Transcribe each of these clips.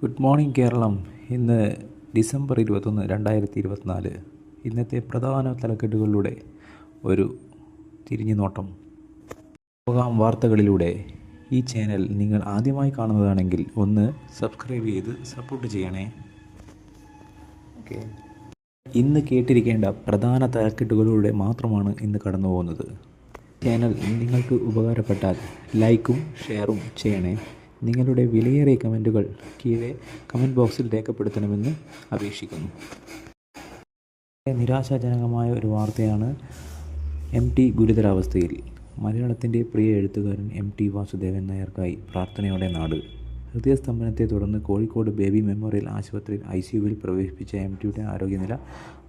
Good morning Keralam. ഇന്ന് December 21, 2024. ഇന്നത്തെ പ്രധാന തലക്കെട്ടുകളിലൂടെ ഒരു തിരിഞ്ഞു നോട്ടം. പോകാം വാർത്തകളിലൂടെ. ഈ ചാനൽ നിങ്ങൾ ആദ്യമായി കാണുന്നതാണെങ്കിൽ ഒന്ന് സബ്സ്ക്രൈബ് ചെയ്ത് സപ്പോർട്ട് ചെയ്യണേ. ഓക്കെ, ഇന്ന് കേട്ടിരിക്കേണ്ട പ്രധാന തലക്കെട്ടുകളിലൂടെ മാത്രമാണ് ഇന്ന് കടന്നു പോകുന്നത്. ചാനൽ നിങ്ങൾക്ക് ഉപകാരപ്പെട്ടാൽ ലൈക്കും ഷെയറും ചെയ്യണേ. നിങ്ങളുടെ വിലയേറിയ കമൻറ്റുകൾ കീഴെ കമൻറ്റ് ബോക്സിൽ രേഖപ്പെടുത്തണമെന്ന് അപേക്ഷിക്കുന്നു. നിരാശാജനകമായ ഒരു വാർത്തയാണ്. MT ഗുരുതരാവസ്ഥയിൽ. മലയാളത്തിൻ്റെ പ്രിയ എഴുത്തുകാരൻ MT വാസുദേവൻ നായർക്കായി പ്രാർത്ഥനയോടെ നാട്. ഹൃദയസ്തംഭനത്തെ തുടർന്ന് കോഴിക്കോട് ബേബി മെമ്മോറിയൽ ആശുപത്രിയിൽ ICUവിൽ പ്രവേശിപ്പിച്ച MTയുടെ ആരോഗ്യനില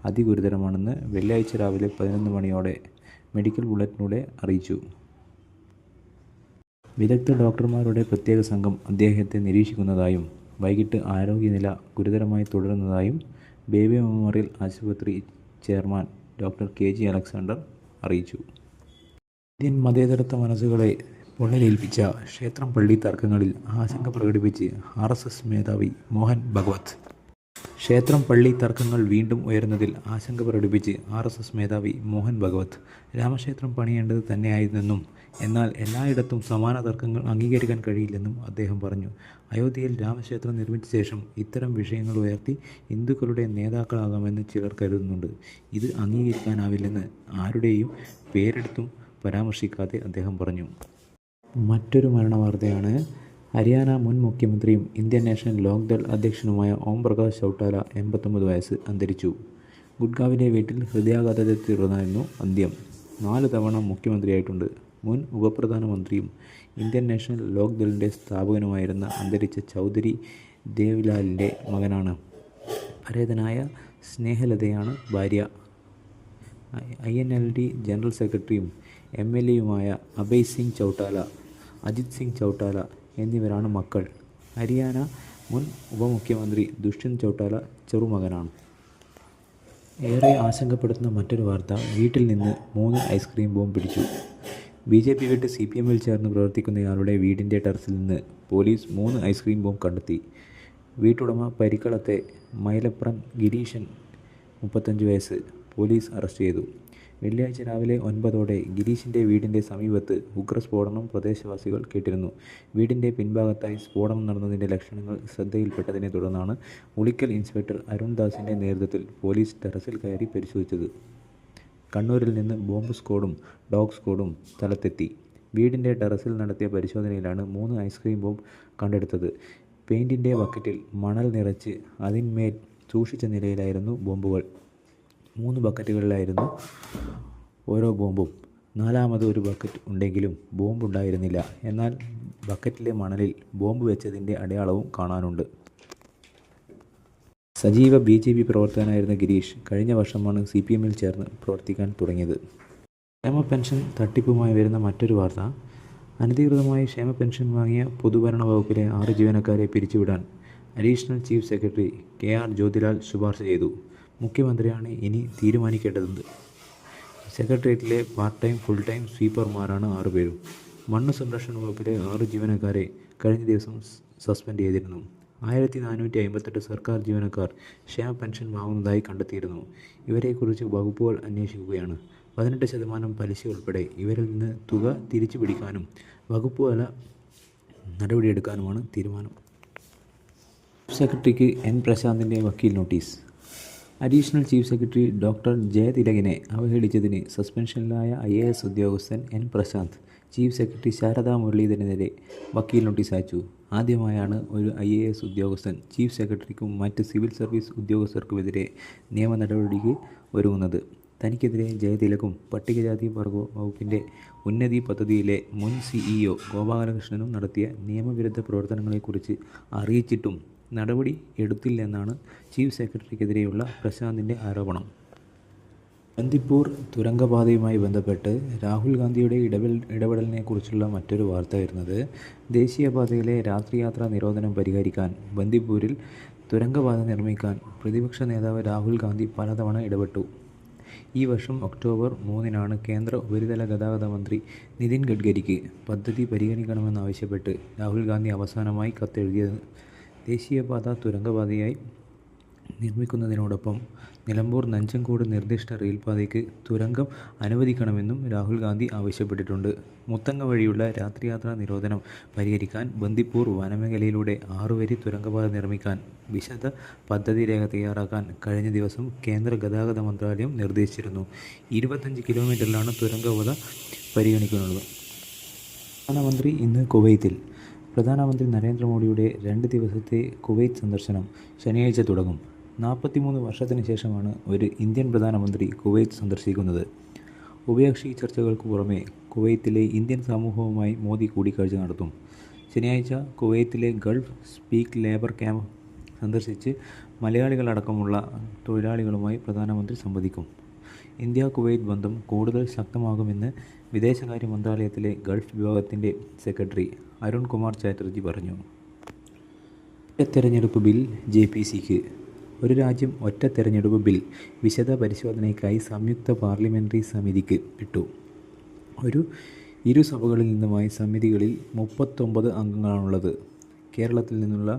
അതിഗുരുതരമാണെന്ന് വെള്ളിയാഴ്ച രാവിലെ 11 മണിയോടെ മെഡിക്കൽ ബുള്ളറ്റിലൂടെ അറിയിച്ചു. വിദഗ്ധ ഡോക്ടർമാരുടെ പ്രത്യേക സംഘം അദ്ദേഹത്തെ നിരീക്ഷിക്കുന്നതായും വൈകിട്ട് ആരോഗ്യനില ഗുരുതരമായി തുടരുന്നതായും ബേബി മെമ്മോറിയൽ ആശുപത്രി ചെയർമാൻ ഡോക്ടർ KG അലക്സാണ്ടർ അറിയിച്ചു. ഇന്ത്യൻ മതേതരത്വ മനസ്സുകളെ പൊള്ളലേൽപ്പിച്ച ക്ഷേത്രം പള്ളി തർക്കങ്ങളിൽ ആശങ്ക പ്രകടിപ്പിച്ച് RSS മേധാവി മോഹൻ ഭഗവത്. ക്ഷേത്രം പള്ളി തർക്കങ്ങൾ വീണ്ടും ഉയർന്നതിൽ ആശങ്ക പ്രകടിപ്പിച്ച് RSS മേധാവി മോഹൻ ഭഗവത്. രാമക്ഷേത്രം പണിയേണ്ടത് തന്നെയായിരുന്നെന്നും എന്നാൽ എല്ലായിടത്തും സമാന തർക്കങ്ങൾ അംഗീകരിക്കാൻ കഴിയില്ലെന്നും അദ്ദേഹം പറഞ്ഞു. അയോധ്യയിൽ രാമക്ഷേത്രം നിർമ്മിച്ച ശേഷം ഇത്തരം വിഷയങ്ങൾ ഉയർത്തി ഹിന്ദുക്കളുടെ നേതാക്കളാകാമെന്ന് ചിലർ കരുതുന്നുണ്ട്. ഇത് അംഗീകരിക്കാനാവില്ലെന്ന് ആരുടെയും പേരെടുത്തും പരാമർശിക്കാതെ അദ്ദേഹം പറഞ്ഞു. മറ്റൊരു മരണവാർത്തയാണ്. ഹരിയാന മുൻ മുഖ്യമന്ത്രിയും ഇന്ത്യൻ നാഷണൽ ലോക്ദൾ അധ്യക്ഷനുമായ ഓം പ്രകാശ് ചൗട്ടാല 89 വയസ്സ് അന്തരിച്ചു. ഗുഡ്ഗാവിലെ വീട്ടിൽ ഹൃദയാഘാതത്തെ തുടർന്നായിരുന്നു അന്ത്യം. 4 തവണ മുഖ്യമന്ത്രിയായിട്ടുണ്ട്. മുൻ ഉപപ്രധാനമന്ത്രിയും ഇന്ത്യൻ നാഷണൽ ലോക്ദളിൻ്റെ സ്ഥാപകനുമായിരുന്ന അന്തരിച്ച ചൗധരി ദേവ്ലാലിൻ്റെ മകനാണ്. പരേതനായ സ്നേഹലതയാണ് ഭാര്യ. INLD ജനറൽ സെക്രട്ടറിയും MLAയുമായ അഭയ് സിംഗ് ചൗട്ടാല, അജിത് സിംഗ് ചൗട്ടാല എന്നിവരാണ് മക്കൾ. ഹരിയാന മുൻ ഉപമുഖ്യമന്ത്രി ദുഷ്യന്ത് ചൗട്ടാല ചെറുമകനാണ്. ഏറെ ആശങ്കപ്പെടുത്തുന്ന മറ്റൊരു വാർത്ത. വീട്ടിൽ നിന്ന് 3 ഐസ്ക്രീം ബോംബ് പിടിച്ചു. BJP വിട്ട് CPMൽ ചേർന്ന് പ്രവർത്തിക്കുന്നയാളുടെ വീടിൻ്റെ ടെറസിൽ നിന്ന് പോലീസ് 3 ഐസ്ക്രീം ബോംബ് കണ്ടെത്തി. വീട്ടുടമ പരിക്കളത്തെ മൈലപ്രൻ ഗിരീശൻ 35 വയസ്സ് പോലീസ് അറസ്റ്റ് ചെയ്തു. വെള്ളിയാഴ്ച രാവിലെ 9ഓടെ ഗിരീഷിൻ്റെ വീടിൻ്റെ സമീപത്ത് ഉഗ്രസ്ഫോടനം പ്രദേശവാസികൾ കേട്ടിരുന്നു. വീടിൻ്റെ പിൻഭാഗത്തായി സ്ഫോടനം നടന്നതിൻ്റെ ലക്ഷണങ്ങൾ ശ്രദ്ധയിൽപ്പെട്ടതിനെ തുടർന്നാണ് ഉളിക്കൽ ഇൻസ്പെക്ടർ അരുൺ ദാസിൻ്റെ നേതൃത്വത്തിൽ പോലീസ് ടെറസിൽ കയറി പരിശോധിച്ചത്. കണ്ണൂരിൽ നിന്ന് ബോംബ് സ്ക്വാഡും ഡോഗ് സ്ക്വാഡും സ്ഥലത്തെത്തി. വീടിൻ്റെ ടെറസിൽ നടത്തിയ പരിശോധനയിലാണ് 3 ഐസ്ക്രീം ബോംബ് കണ്ടെടുത്തത്. പെയിൻറ്റിൻ്റെ ബക്കറ്റിൽ മണൽ നിറച്ച് അതിന്മേൽ സൂക്ഷിച്ച നിലയിലായിരുന്നു ബോംബുകൾ. 3 ബക്കറ്റുകളിലായിരുന്നു ഓരോ ബോംബും. 4ാമത് ഒരു ബക്കറ്റ് ഉണ്ടെങ്കിലും ബോംബുണ്ടായിരുന്നില്ല. എന്നാൽ ബക്കറ്റിലെ മണലിൽ ബോംബ് വെച്ചതിൻ്റെ അടയാളവും കാണാനുണ്ട്. സജീവ BJP പ്രവർത്തകനായിരുന്ന ഗിരീഷ് കഴിഞ്ഞ വർഷമാണ് CPMൽ ചേർന്ന് പ്രവർത്തിക്കാൻ തുടങ്ങിയത്. ക്ഷേമ പെൻഷൻ തട്ടിപ്പുമായി വരുന്ന മറ്റൊരു വാർത്ത. അനധികൃതമായി ക്ഷേമ പെൻഷൻ വാങ്ങിയ പൊതുഭരണ വകുപ്പിലെ 6 ജീവനക്കാരെ പിരിച്ചുവിടാൻ additional chief secretary KR Jyothilal ശുപാർശ ചെയ്തു. മുഖ്യമന്ത്രിയാണ് ഇനി തീരുമാനിക്കേണ്ടത്. സെക്രട്ടേറിയറ്റിലെ പാർട്ട് ടൈം ഫുൾ ടൈം സ്വീപ്പർമാരാണ് 6 പേരും. മണ്ണ് സംരക്ഷണ വകുപ്പിലെ 6 ജീവനക്കാരെ കഴിഞ്ഞ ദിവസം സസ്പെൻഡ് ചെയ്തിരുന്നു. 1458 സർക്കാർ ജീവനക്കാർ ക്ഷേമ പെൻഷൻ വാങ്ങുന്നതായി കണ്ടെത്തിയിരുന്നു. ഇവരെക്കുറിച്ച് വകുപ്പുകൾ അന്വേഷിക്കുകയാണ്. 18% പലിശ ഉൾപ്പെടെ ഇവരിൽ നിന്ന് തുക തിരിച്ചു പിടിക്കാനും വകുപ്പുതല നടപടിയെടുക്കാനുമാണ് തീരുമാനം. സെക്രട്ടറിക്ക് N പ്രശാന്തിൻ്റെ വക്കീൽ notice. Additional chief secretary doctor ജയതിലകനെ അവഹേളിച്ചതിന് സസ്പെൻഷനിലായ IAS ഉദ്യോഗസ്ഥൻ N Prashanth chief secretary Sharada മുരളീധരനെതിരെ വക്കീൽ നോട്ടീസ് അയച്ചു. ആദ്യമായാണ് ഒരു IAS ഉദ്യോഗസ്ഥൻ ചീഫ് സെക്രട്ടറിക്കും മറ്റ് സിവിൽ സർവീസ് ഉദ്യോഗസ്ഥർക്കുമെതിരെ നിയമ നടപടിക്ക് ഒരുങ്ങുന്നത്. തനിക്കെതിരെ ജയതിലകും പട്ടികജാതി വർഗ വകുപ്പിൻ്റെ ഉന്നതി പദ്ധതിയിലെ മുൻ CEO ഗോപാലകൃഷ്ണനും നടത്തിയ നിയമവിരുദ്ധ പ്രവർത്തനങ്ങളെക്കുറിച്ച് അറിയിച്ചിട്ടും നടപടി എടുത്തില്ലെന്നാണ് ചീഫ് സെക്രട്ടറിക്കെതിരെയുള്ള പ്രശാന്തിൻ്റെ ആരോപണം. ബന്ദിപ്പൂർ തുരങ്കപാതയുമായി ബന്ധപ്പെട്ട് രാഹുൽ ഗാന്ധിയുടെ ഇടപെടലിനെക്കുറിച്ചുള്ള മറ്റൊരു വാർത്ത വരുന്നത്. ദേശീയപാതയിലെ രാത്രിയാത്രാ നിരോധനം പരിഹരിക്കാൻ ബന്ദിപ്പൂരിൽ തുരങ്കപാത നിർമ്മിക്കാൻ പ്രതിപക്ഷ നേതാവ് രാഹുൽ ഗാന്ധി പലതവണ ഇടപെട്ടു. ഈ വർഷം ഒക്ടോബർ 3-നാണ് കേന്ദ്ര ഉപരിതല ഗതാഗത മന്ത്രി നിതിൻ ഗഡ്കരിക്ക് പദ്ധതി പരിഗണിക്കണമെന്നാവശ്യപ്പെട്ട് രാഹുൽ ഗാന്ധി അവസാനമായി കത്തെഴുതിയത്. ദേശീയപാത തുരങ്കപാതയായി നിർമ്മിക്കുന്നതിനോടൊപ്പം നിലമ്പൂർ നഞ്ചങ്കോട് നിർദ്ദിഷ്ട റെയിൽപാതയ്ക്ക് തുരങ്കം അനുവദിക്കണമെന്നും രാഹുൽ ഗാന്ധി ആവശ്യപ്പെട്ടിട്ടുണ്ട്. മുത്തങ്ങ വഴിയുള്ള രാത്രിയാത്രാ നിരോധനം പരിഹരിക്കാൻ ബന്ദിപ്പൂർ വനമേഖലയിലൂടെ 6 വരി തുരങ്കപാത നിർമ്മിക്കാൻ വിശദ പദ്ധതിരേഖ തയ്യാറാക്കാൻ കഴിഞ്ഞ ദിവസം കേന്ദ്ര ഗതാഗത മന്ത്രാലയം നിർദ്ദേശിച്ചിരുന്നു. 25 കിലോമീറ്ററിലാണ് തുരങ്കപാത പരിഗണിക്കുന്നത്. പ്രധാനമന്ത്രി ഇന്ന് കുവൈത്തിൽ. പ്രധാനമന്ത്രി നരേന്ദ്രമോദിയുടെ 2 ദിവസത്തെ കുവൈത്ത് സന്ദർശനം ശനിയാഴ്ച തുടങ്ങും. 43 വർഷത്തിന് ശേഷമാണ് ഒരു ഇന്ത്യൻ പ്രധാനമന്ത്രി കുവൈത്ത് സന്ദർശിക്കുന്നത്. ഉഭയകക്ഷി ചർച്ചകൾക്ക് പുറമെ കുവൈത്തിലെ ഇന്ത്യൻ സമൂഹവുമായി മോദി കൂടിക്കാഴ്ച നടത്തും. ശനിയാഴ്ച കുവൈത്തിലെ ഗൾഫ് സ്പീക്ക് ലേബർ ക്യാമ്പ് സന്ദർശിച്ച് മലയാളികളടക്കമുള്ള തൊഴിലാളികളുമായി പ്രധാനമന്ത്രി സംവദിക്കും. ഇന്ത്യ കുവൈത്ത് ബന്ധം കൂടുതൽ ശക്തമാകുമെന്ന് വിദേശകാര്യ മന്ത്രാലയത്തിലെ ഗൾഫ് വിഭാഗത്തിൻ്റെ സെക്രട്ടറി അരുൺ കുമാർ ചാറ്റർജി പറഞ്ഞു. ഒറ്റ തെരഞ്ഞെടുപ്പ് ബിൽ JPCക്ക്. ഒരു രാജ്യം ഒറ്റ തെരഞ്ഞെടുപ്പ് ബിൽ വിശദ പരിശോധനയ്ക്കായി സംയുക്ത പാർലമെൻ്ററി സമിതിക്ക് വിട്ടു. ഇരുസഭകളിൽ നിന്നുമായി സമിതികളിൽ 39 അംഗങ്ങളാണുള്ളത്. കേരളത്തിൽ നിന്നുള്ള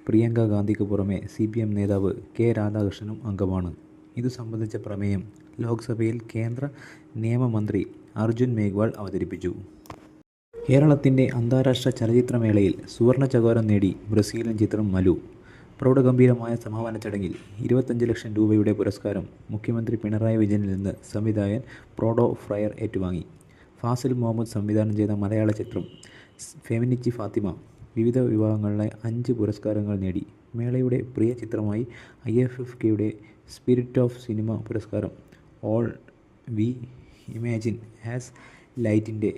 പ്രിയങ്ക ഗാന്ധിക്ക് പുറമെ CPM നേതാവ് K രാധാകൃഷ്ണനും അംഗമാണ്. ഇതു സംബന്ധിച്ച പ്രമേയം ലോക്സഭയിൽ കേന്ദ്ര നിയമമന്ത്രി അർജുൻ മേഘ്വാൾ അവതരിപ്പിച്ചു. കേരളത്തിൻ്റെ അന്താരാഷ്ട്ര ചലച്ചിത്രമേളയിൽ സുവർണ്ണ ചകോരം നേടി ബ്രസീലിയൻ ചിത്രം മലു. പ്രൗഢഗംഭീരമായ സമാപന ചടങ്ങിൽ 25 ലക്ഷം രൂപയുടെ പുരസ്കാരം മുഖ്യമന്ത്രി പിണറായി വിജയനിൽ നിന്ന് സംവിധായകൻ പ്രോഡോ ഫ്രയർ ഏറ്റുവാങ്ങി. ഫാസിൽ മുഹമ്മദ് സംവിധാനം ചെയ്ത മലയാള ചിത്രം ഫെമിനിച്ചി ഫാത്തിമ വിവിധ വിഭാഗങ്ങളിലെ 5 പുരസ്കാരങ്ങൾ നേടി. മേളയുടെ പ്രിയ ചിത്രമായി IFFKയുടെ സ്പിരിറ്റ് ഓഫ് സിനിമ പുരസ്കാരം ഓൾ വി ഇമാജിൻ ആസ് ലൈറ്റിൻ്റെ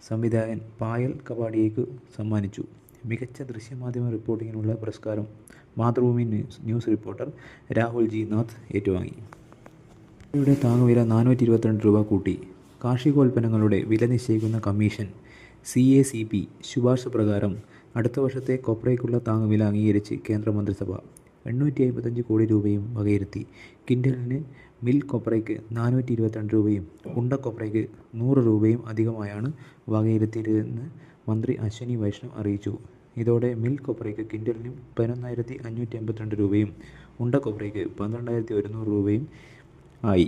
സംവിധായകൻ പായൽ കപാഡിയയ്ക്ക് സമ്മാനിച്ചു. മികച്ച ദൃശ്യമാധ്യമ റിപ്പോർട്ടിങ്ങിനുള്ള പുരസ്കാരം Mathrubhumi news reporter Rahul G Nath ഏറ്റുവാങ്ങി. യുടെ താങ്ങുവില 422 രൂപ കൂട്ടി. കാർഷികോൽപ്പന്നങ്ങളുടെ വില നിശ്ചയിക്കുന്ന കമ്മീഷൻ CACP ശുപാർശ പ്രകാരം അടുത്ത വർഷത്തെ കൊപ്രയ്ക്കുള്ള താങ്ങുവില അംഗീകരിച്ച് കേന്ദ്രമന്ത്രിസഭ. 855 കോടി രൂപയും വകയിരുത്തി. കിൻഡലിന് മിൽ കൊപ്രയ്ക്ക് 422 രൂപയും ഉണ്ടക്കൊപ്രയ്ക്ക് 100 രൂപയും അധികമായാണ് വകയിരുത്തിയതെന്ന് മന്ത്രി അശ്വനി വൈഷ്ണവ് അറിയിച്ചു. ഇതോടെ മിൽ കൊപ്രയ്ക്ക് കിൻഡലിന് 11,582 രൂപയും ഉണ്ടക്കൊപ്രയ്ക്ക് 12,100 രൂപയും ആയി.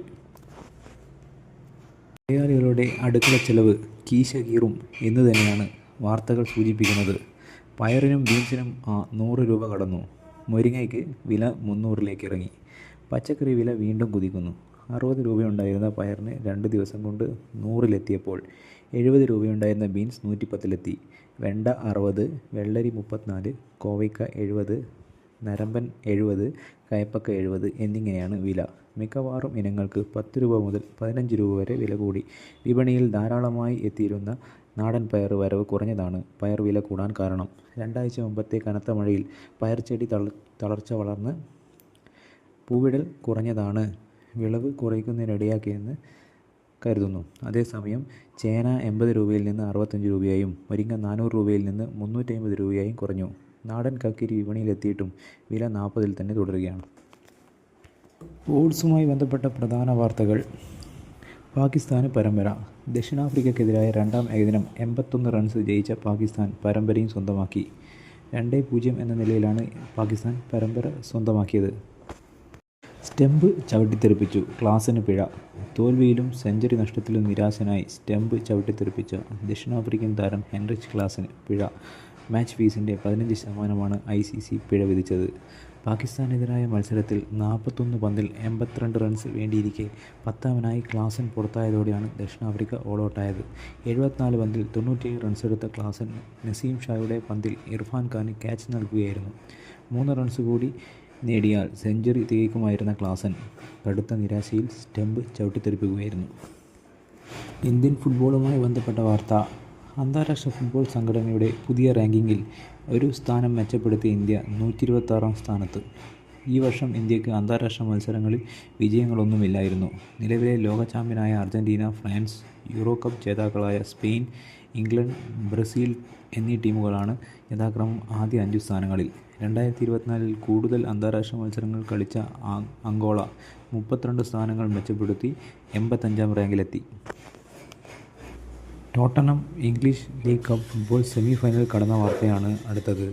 മലയാളികളുടെ അടുക്കള ചെലവ് കീശ കീറും എന്ന് തന്നെയാണ് വാർത്തകൾ സൂചിപ്പിക്കുന്നത്. പയറിനും ബീൻസിനും 100 രൂപ കടന്നു. മുരിങ്ങയ്ക്ക് വില 300-ലേക്ക് ഇറങ്ങി. പച്ചക്കറി വില വീണ്ടും കുതിക്കുന്നു. 60 രൂപയുണ്ടായിരുന്ന പയറിന് 2 ദിവസം കൊണ്ട് 100-ലെത്തിയപ്പോൾ 70 രൂപയുണ്ടായിരുന്ന ബീൻസ് 110-ലെത്തി. വെണ്ട 60, വെള്ളരി 34, കോവയ്ക്ക 70, നരമ്പൻ 70, കയ്പക്ക 70 എന്നിങ്ങനെയാണ് വില. മിക്കവാറും ഇനങ്ങൾക്ക് 10 രൂപ മുതൽ 15 രൂപ വരെ വില കൂടി. വിപണിയിൽ ധാരാളമായി എത്തിയിരുന്ന നാടൻ പയർ വരവ് കുറഞ്ഞതാണ് പയർ വില കൂടാൻ കാരണം. 2 ആഴ്ച മുമ്പത്തെ കനത്ത മഴയിൽ പയർച്ചെടി തളർച്ച വളർന്ന് പൂവിടൽ കുറഞ്ഞതാണ് വിളവ് കുറയ്ക്കുന്നതിനിടയാക്കിയെന്ന് കരുതുന്നു. അതേസമയം ചേന 80 രൂപയിൽ നിന്ന് 65 രൂപയായും മുരിങ്ങ 400 രൂപയിൽ നിന്ന് 350 രൂപയായും കുറഞ്ഞു. നാടൻ കക്കിരി വിപണിയിലെത്തിയിട്ടും വില 40-ൽ തന്നെ തുടരുകയാണ്. സ്പോർട്സുമായി ബന്ധപ്പെട്ട പ്രധാന വാർത്തകൾ. പാകിസ്ഥാന് പരമ്പര. ദക്ഷിണാഫ്രിക്കയ്ക്കെതിരായ 2ാം ഏകദിനം 81 റൺസ് ജയിച്ച പാകിസ്ഥാൻ പരമ്പരയും സ്വന്തമാക്കി. 2-0 എന്ന നിലയിലാണ് പാകിസ്ഥാൻ പരമ്പര സ്വന്തമാക്കിയത്. സ്റ്റംപ് ചവിട്ടിത്തെറിപ്പിച്ചു ക്ലാസന് പിഴ. തോൽവിയിലും സെഞ്ചുറി നഷ്ടത്തിലും നിരാശനായി സ്റ്റംപ് ചവിട്ടിത്തെറിപ്പിച്ച ദക്ഷിണാഫ്രിക്കൻ താരം ഹെൻറിച്ച് ക്ലാസന് പിഴ. മാച്ച് ഫീസിൻ്റെ 15% ICC പിഴ വിധിച്ചത്. പാകിസ്ഥാനെതിരായ മത്സരത്തിൽ 41 പന്തിൽ 82 റൺസ് വേണ്ടിയിരിക്കെ 10ാമനായി ക്ലാസൻ പുറത്തായതോടെയാണ് ദക്ഷിണാഫ്രിക്ക ഓൾ ഔട്ടായത്. 74 പന്തിൽ 97 റൺസെടുത്ത ക്ലാസൻ നസീം ഷായുടെ പന്തിൽ ഇർഫാൻ ഖാന് ക്യാച്ച് നൽകുകയായിരുന്നു. 3 റൺസ് കൂടി നേടിയാൽ സെഞ്ചുറി തികയ്ക്കുമായിരുന്ന ക്ലാസൻ കടുത്ത നിരാശയിൽ സ്റ്റംപ് ചവിട്ടിത്തെറിപ്പിക്കുകയായിരുന്നു. ഇന്ത്യൻ ഫുട്ബോളുമായി ബന്ധപ്പെട്ട വാർത്ത. അന്താരാഷ്ട്ര ഫുട്ബോൾ സംഘടനയുടെ പുതിയ റാങ്കിങ്ങിൽ ഒരു സ്ഥാനം മെച്ചപ്പെടുത്തിയ ഇന്ത്യ 126-ാം സ്ഥാനത്ത്. ഈ വർഷം ഇന്ത്യക്ക് അന്താരാഷ്ട്ര മത്സരങ്ങളിൽ വിജയങ്ങളൊന്നുമില്ലായിരുന്നു. നിലവിലെ ലോക ചാമ്പ്യനായ അർജന്റീന, ഫ്രാൻസ്, യൂറോ കപ്പ് ജേതാക്കളായ സ്പെയിൻ, ഇംഗ്ലണ്ട്, ബ്രസീൽ എന്നീ ടീമുകളാണ് യഥാക്രമം ആദ്യ 5 സ്ഥാനങ്ങളിൽ. 2024-ൽ കൂടുതൽ അന്താരാഷ്ട്ര മത്സരങ്ങൾ കളിച്ച അംഗോള 32 സ്ഥാനങ്ങൾ മെച്ചപ്പെടുത്തി 85-ാം റാങ്കിലെത്തി. Tottenham English league cup football semi final കടന്ന വാർത്തയാണ് അടുത്തത്.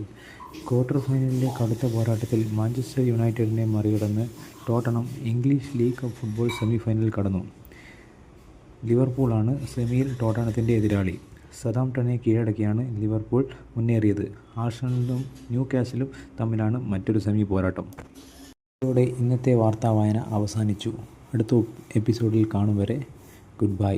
ക്വാർട്ടർ ഫൈനലിലെ കടുത്ത പോരാട്ടത്തിൽ മാഞ്ചസ്റ്റർ യുണൈറ്റഡിനെ മറികടന്ന് Tottenham English league cup football semi ഫൈനലിൽ കടന്നു. ലിവർപൂളാണ് സെമിയിൽ ടോട്ടനത്തിൻ്റെ എതിരാളി. സതാംപ്ടനെ കീഴടക്കിയാണ് ലിവർപൂൾ മുന്നേറിയത്. ആഴ്സണലും ന്യൂ കാസിലും തമ്മിലാണ് മറ്റൊരു സെമി പോരാട്ടം. ഇതോടെ ഇന്നത്തെ വാർത്താ വായന അവസാനിച്ചു. അടുത്ത എപ്പിസോഡിൽ കാണും വരെ ഗുഡ് ബൈ.